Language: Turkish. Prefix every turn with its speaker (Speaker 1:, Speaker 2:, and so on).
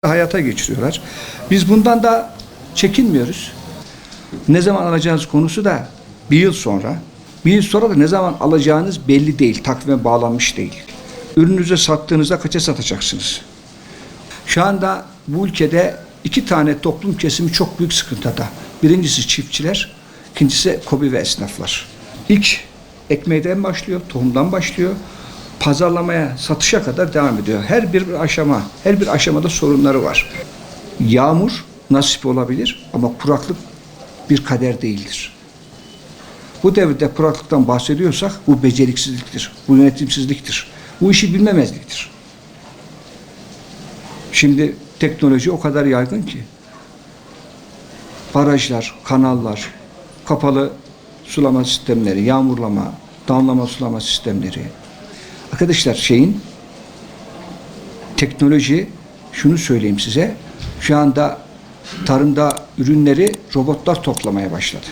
Speaker 1: hayata geçiriyorlar. Biz bundan da çekinmiyoruz. Ne zaman alacağınız konusu da bir yıl sonra. Bir yıl sonra da ne zaman alacağınız belli değil. Takvime bağlanmış değil. Ürününüzü sattığınızda kaça satacaksınız? Şu anda bu ülkede iki tane toplum kesimi çok büyük sıkıntıda. Birincisi çiftçiler, ikincisi KOBİ ve esnaflar. İlk ekmeğden başlıyor, tohumdan başlıyor. Pazarlamaya, satışa kadar devam ediyor. Her bir aşamada sorunları var. Yağmur nasip olabilir ama kuraklık bir kader değildir. Bu devirde kuraklıktan bahsediyorsak bu beceriksizliktir, bu yönetimsizliktir, bu işi bilmemezliktir. Şimdi teknoloji o kadar yaygın ki barajlar, kanallar, kapalı sulama sistemleri, yağmurlama, damlama sulama sistemleri. Arkadaşlar teknoloji, şunu söyleyeyim size, şu anda tarımda ürünleri robotlar toplamaya başladı.